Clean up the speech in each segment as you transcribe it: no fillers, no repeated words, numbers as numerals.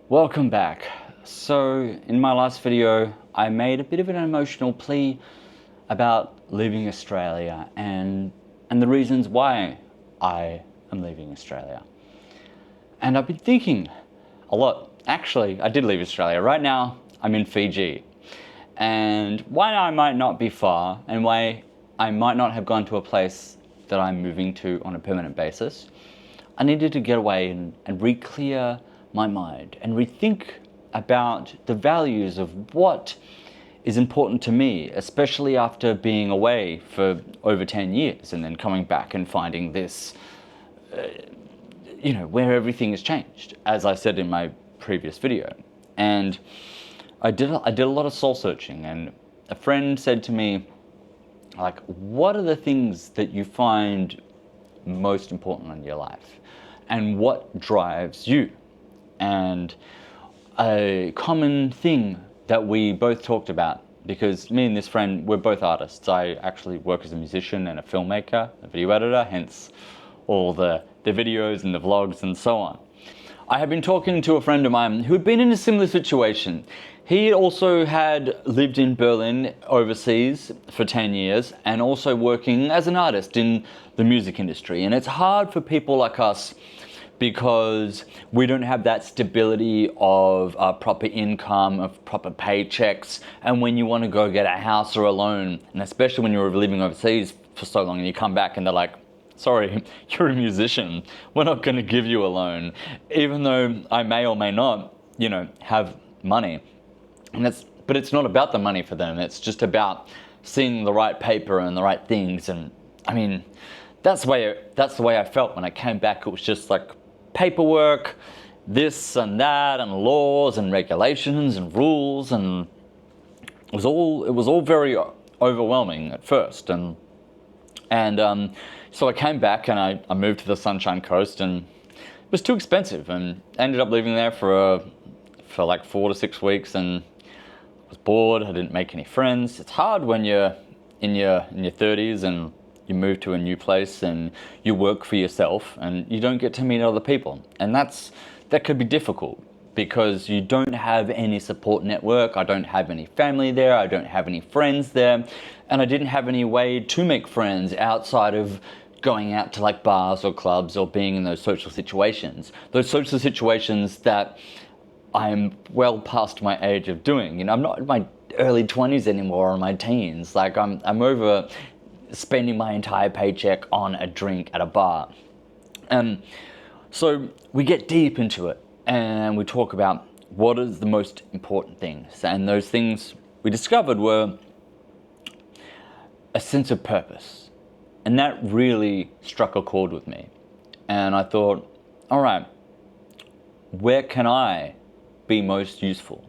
Welcome back. So in my last video, I made a bit of an emotional plea about leaving Australia and the reasons why I am leaving Australia. And I've been thinking a lot. Actually, I did leave Australia. Right now, I'm in Fiji. And why I might not be far and why I might not have gone to a place that I'm moving to on a permanent basis, I needed to get away and re-clear my mind and rethink about the values of what is important to me, especially after being away for over 10 years and then coming back and finding this, where everything has changed, as I said in my previous video. And I did a lot of soul searching, and a friend said to me, like, what are the things that you find most important in your life and what drives you? And a common thing that we both talked about, because me and this friend, we're both artists. I actually work as a musician and a filmmaker, a video editor, hence all the videos and the vlogs and so on. I had been talking to a friend of mine who had been in a similar situation. He also had lived in Berlin overseas for 10 years and also working as an artist in the music industry. And it's hard for people like us because we don't have that stability of proper income, of proper paychecks. And when you want to go get a house or a loan, and especially when you're living overseas for so long and you come back and they're like, sorry, you're a musician, we're not going to give you a loan, even though I may or may not, have money. But it's not about the money for them. It's just about seeing the right paper and the right things. And I mean, that's the way I felt when I came back. It was just like paperwork, this and that, and laws and regulations and rules, and it was all very overwhelming at first. And so I came back and I moved to the Sunshine Coast, and it was too expensive, and ended up living there for like 4 to 6 weeks, and I was bored. I didn't make any friends. It's hard when you're in your 30s and you move to a new place and you work for yourself and you don't get to meet other people, and that could be difficult because you don't have any support network. I don't have any family there. I don't have any friends there, and I didn't have any way to make friends outside of going out to like bars or clubs or being in those social situations that I'm well past my age of doing. I'm not in my early 20s anymore or my teens. Like I'm over spending my entire paycheck on a drink at a bar. So we get deep into it and we talk about what is the most important things. And those things we discovered were a sense of purpose. And that really struck a chord with me. And I thought, all right, where can I be most useful?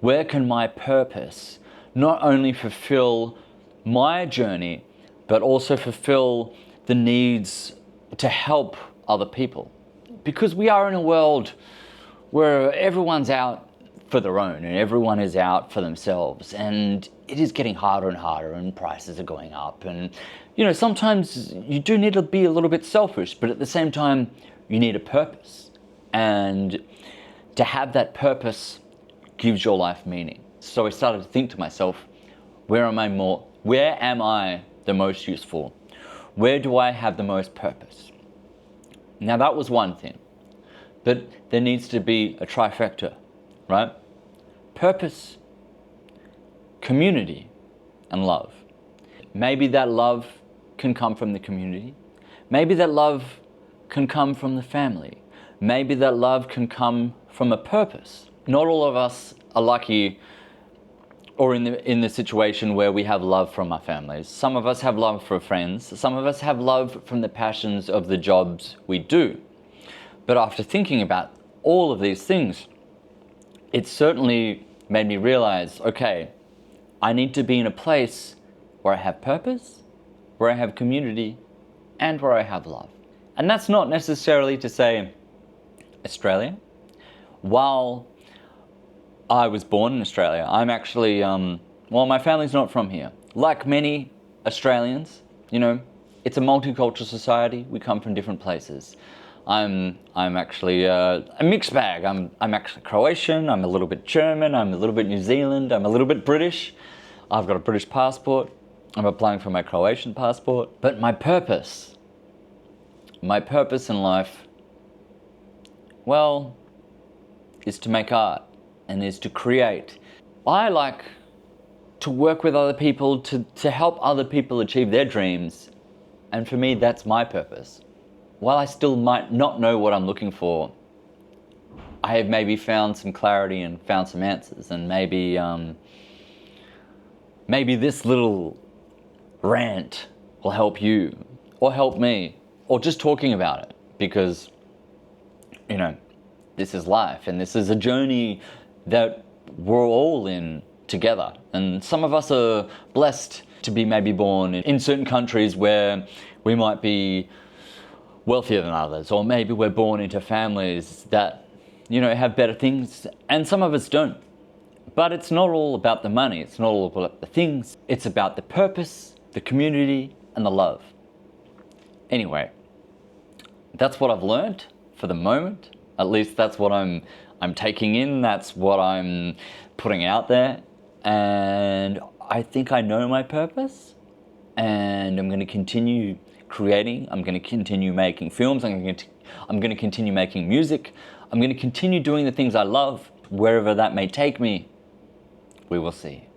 Where can my purpose not only fulfill my journey, but also fulfill the needs to help other people? Because we are in a world where everyone's out for their own and everyone is out for themselves, and it is getting harder and harder, and prices are going up, and sometimes you do need to be a little bit selfish, but at the same time you need a purpose, and to have that purpose gives your life meaning. So I started to think to myself, where am I the most useful? Where do I have the most purpose? Now that was one thing, but there needs to be a trifecta, right? Purpose, community, and love. Maybe that love can come from the community. Maybe that love can come from the family. Maybe that love can come from a purpose. Not all of us are lucky or in the situation where we have love from our families. Some of us have love for friends. Some of us have love from the passions of the jobs we do. But after thinking about all of these things, it certainly made me realize, okay, I need to be in a place where I have purpose, where I have community, and where I have love. And that's not necessarily to say Australia. While I was born in Australia, I'm actually, my family's not from here. Like many Australians, it's a multicultural society. We come from different places. I'm actually a mixed bag. I'm actually Croatian, I'm a little bit German, I'm a little bit New Zealand, I'm a little bit British. I've got a British passport. I'm applying for my Croatian passport. But my purpose in life, well, is to make art and is to create. I like to work with other people, to help other people achieve their dreams. And for me, that's my purpose. While I still might not know what I'm looking for, I have maybe found some clarity and found some answers. And maybe this little rant will help you, or help me, or just talking about it. Because, you know, this is life, and this is a journey that we're all in together. And some of us are blessed to be maybe born in certain countries where we might be wealthier than others, or maybe we're born into families that, you know, have better things, and some of us don't. But it's not all about the money, it's not all about the things, it's about the purpose, the community, and the love. Anyway, that's what I've learned for the moment. At least that's what I'm taking in, that's what I'm putting out there. And I think I know my purpose, and I'm going to continue creating, I'm going to continue making films, I'm going to continue making music, I'm going to continue doing the things I love, wherever that may take me. We will see.